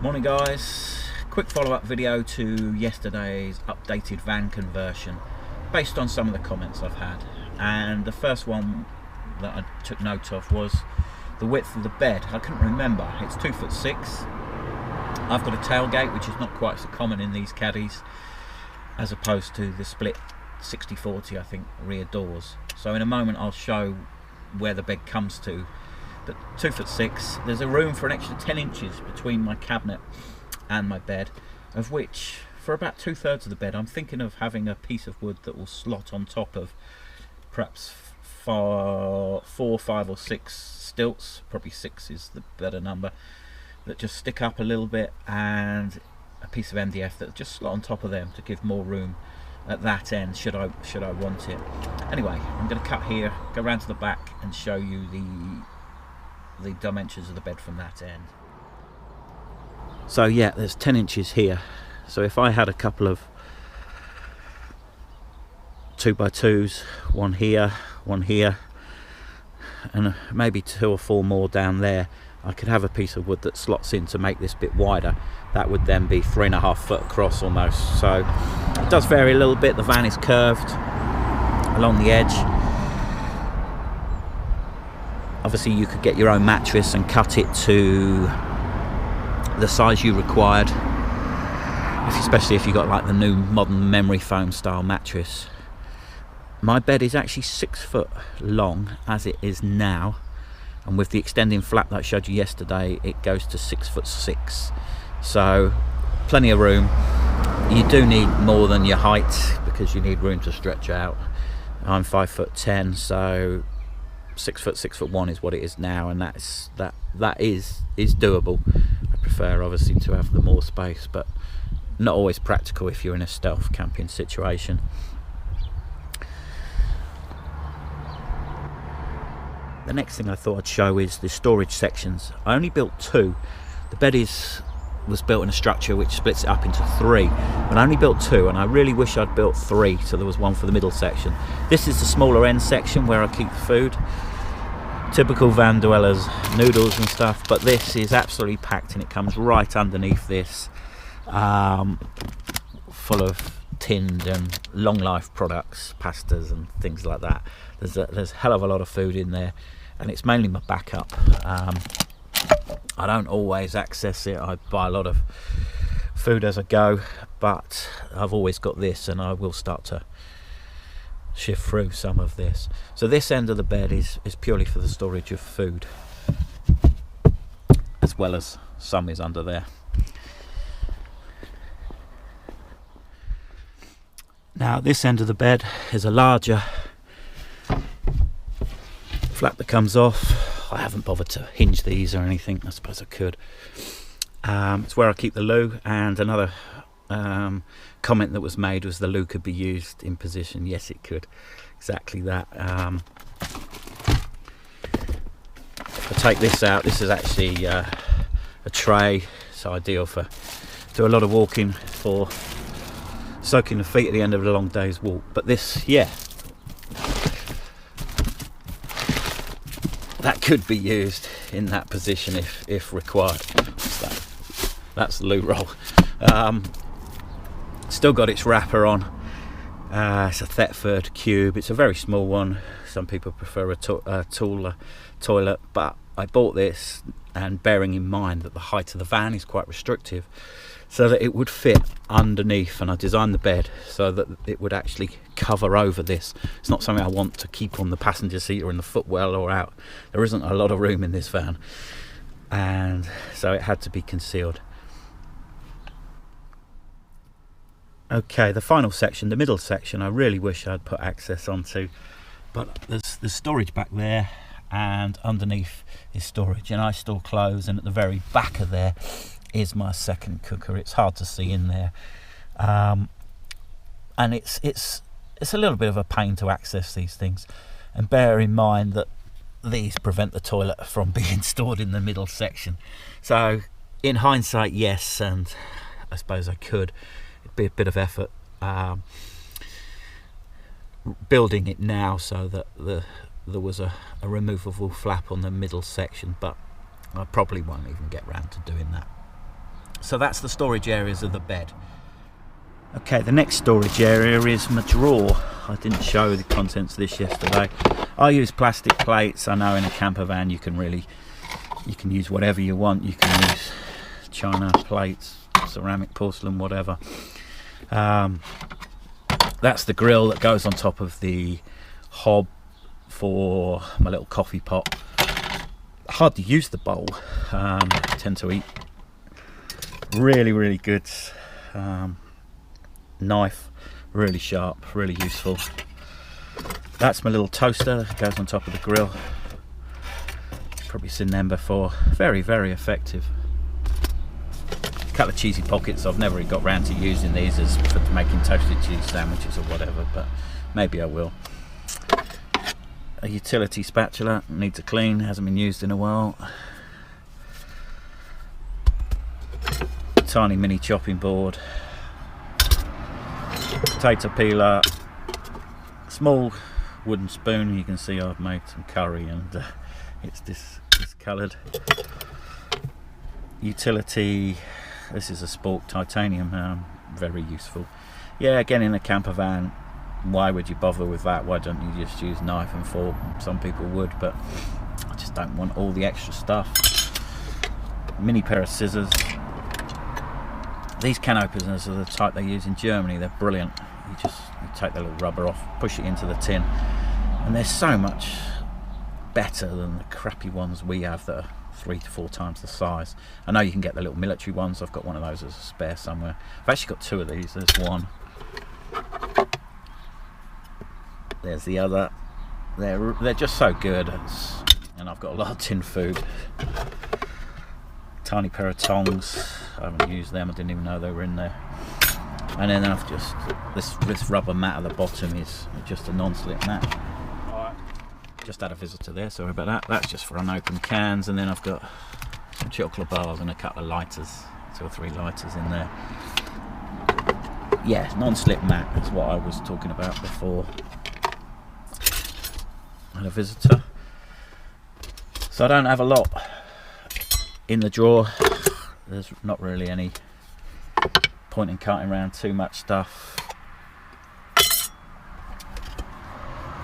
Morning guys, quick follow-up video to yesterday's updated van conversion based on some of the comments I've had, and the first one that I took note of was the width of the bed. I couldn't remember. It's 2'6". I've got a tailgate, which is not quite so common in these caddies as opposed to the split 60/40 I think rear doors. So in a moment I'll show where the bed comes to. But 2'6", there's a room for an extra 10 inches between my cabinet and my bed, of which for about 2/3 of the bed I'm thinking of having a piece of wood that will slot on top of perhaps 4, 5 or 6 stilts, probably 6 is the better number, that just stick up a little bit, and a piece of MDF that just slot on top of them to give more room at that end should I want it. Anyway, I'm going to cut here, go round to the back and show you the dimensions of the bed from that end. So yeah, there's 10 inches here. So if I had a couple of 2x2s, one here, and maybe 2 or 4 more down there, I could have a piece of wood that slots in to make this bit wider. That would then be 3.5 foot across almost. So it does vary a little bit. The van is curved along the edge. Obviously you could get your own mattress and cut it to the size you required, especially if you got like the new modern memory foam style mattress. My bed is actually 6 foot long as it is now, and with the extending flap that I showed you yesterday, it goes to 6'6". So plenty of room. You do need more than your height because you need room to stretch out. I'm 5'10", so 6 foot 6'1" is what it is now, and that is doable. I prefer obviously to have the more space, but not always practical if you're in a stealth camping situation. The next thing I thought I'd show is the storage sections. I only built 2. The bed was built in a structure which splits it up into 3, but I only built 2, and I really wish I'd built 3, so there was one for the middle section. This is the smaller end section where I keep the food, typical van dwellers, noodles and stuff, but this is absolutely packed, and it comes right underneath this, full of tinned and long life products, pastas and things like that. There's a hell of a lot of food in there, and it's mainly my backup. I don't always access it. I buy a lot of food as I go, but I've always got this, and I will start to shift through some of this. So this end of the bed is purely for the storage of food, as well as some is under there. Now this end of the bed is a larger flap that comes off. I haven't bothered to hinge these or anything. I suppose I could. It's where I keep the loo, and another comment that was made was the loo could be used in position. Yes, it could. Exactly that. If I take this out, this is actually a tray. It's ideal for do a lot of walking, for soaking the feet at the end of a long day's walk. But this, yeah, that could be used in that position if required. What's that? That's the loo roll. Still got its wrapper on. It's a Thetford cube. It's a very small one. Some people prefer a taller toilet, but I bought this, and bearing in mind that the height of the van is quite restrictive, so that it would fit underneath, and I designed the bed so that it would actually cover over this. It's not something I want to keep on the passenger seat or in the footwell or out. There isn't a lot of room in this van, and so it had to be concealed. Okay, the final section, the middle section, I really wish I'd put access onto, but there's storage back there, and underneath is storage, and I store clothes, and at the very back of there is my second cooker. It's hard to see in there, and it's a little bit of a pain to access these things, and bear in mind that these prevent the toilet from being stored in the middle section. So in hindsight, yes, and I suppose I could, it'd be a bit of effort building it now so that there was a removable flap on the middle section, but I probably won't even get round to doing that. So that's the storage areas of the bed. Okay, the next storage area is my drawer. I didn't show the contents of this yesterday. I use plastic plates. I know in a camper van you can use whatever you want. You can use china plates, ceramic, porcelain, whatever. That's the grill that goes on top of the hob for my little coffee pot. Hardly use the bowl. I tend to eat. Really good. Knife, really sharp, really useful. That's my little toaster that goes on top of the grill. Probably seen them before. Very effective. A couple of cheesy pockets. I've never really got round to using these as for making toasted cheese sandwiches or whatever, but maybe I will. A utility spatula, needs a clean, hasn't been used in a while. Tiny mini chopping board. Potato peeler, small wooden spoon. You can see I've made some curry and it's this coloured. Utility, this is a spork titanium, very useful. Yeah, again, in a camper van, why would you bother with that? Why don't you just use knife and fork? Some people would, but I just don't want all the extra stuff. Mini pair of scissors. These can openers are the type they use in Germany. They're brilliant. You take the little rubber off, push it into the tin, and they're so much better than the crappy ones we have that are 3 to 4 times the size. I know you can get the little military ones. I've got one of those as a spare somewhere. I've actually got 2 of these. There's one. There's the other. They're just so good. And I've got a lot of tin food. Tiny pair of tongs. I haven't used them. I didn't even know they were in there. And then I've just this rubber mat at the bottom is just a non-slip mat. Alright. Just had a visitor there. Sorry about that. That's just for unopened cans. And then I've got some chocolate bars and a couple of lighters, 2 or 3 lighters in there. Yeah, non-slip mat is what I was talking about before. And a visitor. So I don't have a lot in the drawer. There's not really any point in carting around too much stuff.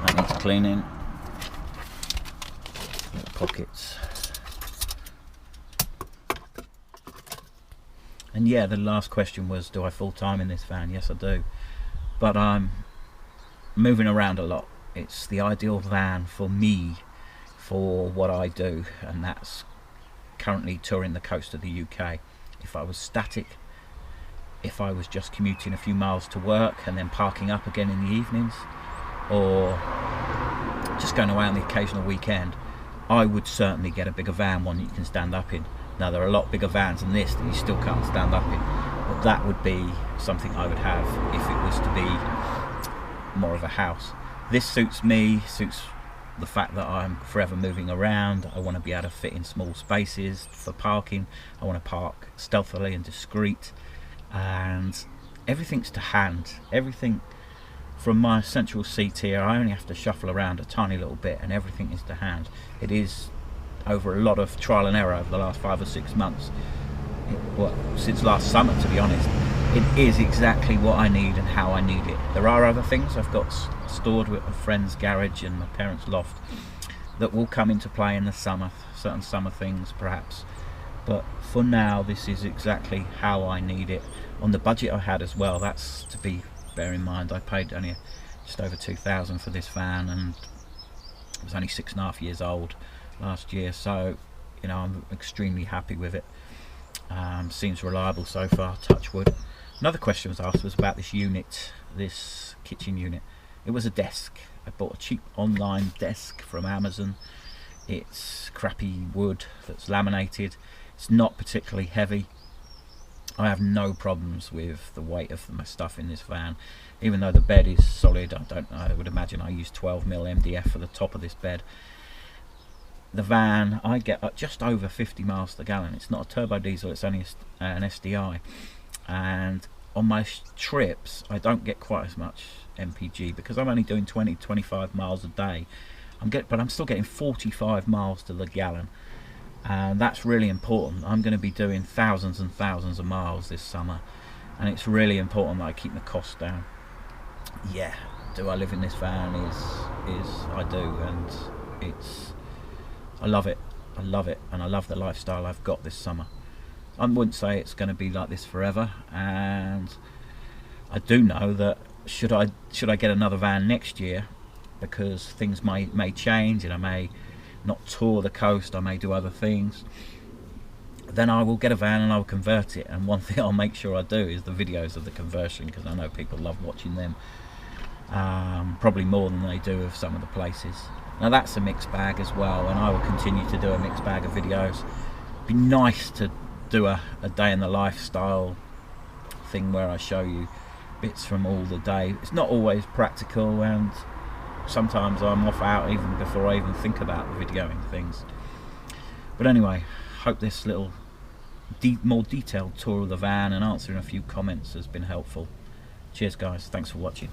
That needs cleaning. Little pockets. And yeah, the last question was, do I full time in this van? Yes, I do. But I'm moving around a lot. It's the ideal van for me, for what I do, and that's currently touring the coast of the UK. If I was static, if I was just commuting a few miles to work and then parking up again in the evenings, or just going away on the occasional weekend, I would certainly get a bigger van, one that you can stand up in. Now there are a lot bigger vans than this that you still can't stand up in, but that would be something I would have if it was to be more of a house. This suits me, suits the fact that I'm forever moving around. I want to be able to fit in small spaces for parking. I want to park stealthily and discreet, and everything's to hand. Everything from my central seat here, I only have to shuffle around a tiny little bit and everything is to hand. It is over a lot of trial and error over the last 5 or 6 months. Well, since last summer, to be honest. It is exactly what I need and how I need it. There are other things I've got stored with a friend's garage and my parents' loft that will come into play in the summer, certain summer things perhaps. But for now, this is exactly how I need it. On the budget I had as well, that's to be bear in mind. I paid only just over 2,000 for this van, and it was only 6.5 years old last year, so you know, I'm extremely happy with it. Seems reliable so far, touch wood. Another question was asked was about this unit, this kitchen unit. It was a desk. I bought a cheap online desk from Amazon. It's crappy wood that's laminated. It's not particularly heavy. I have no problems with the weight of my stuff in this van, even though the bed is solid. I would imagine I use 12mm MDF for the top of this bed. The van, I get just over 50 miles per gallon. It's not a turbo diesel, it's only an SDI. And on my trips, I don't get quite as much MPG because I'm only doing 20-25 miles a day. But I'm still getting 45 miles to the gallon. and that's really important. I'm going to be doing thousands and thousands of miles this summer, and it's really important that I keep the costs down. Yeah, do I live in this van? Is I do, and I love it, and I love the lifestyle I've got this summer. I wouldn't say it's going to be like this forever, and I do know that should I get another van next year, because things may change and I may not tour the coast, I may do other things, then I will get a van and I'll convert it. And one thing I'll make sure I do is the videos of the conversion, because I know people love watching them, probably more than they do of some of the places. Now that's a mixed bag as well, and I will continue to do a mixed bag of videos. It'd be nice to do a day in the lifestyle thing where I show you bits from all the day. It's not always practical, and sometimes I'm off out even before I even think about videoing things. But anyway, hope this little more detailed tour of the van and answering a few comments has been helpful. Cheers guys, thanks for watching.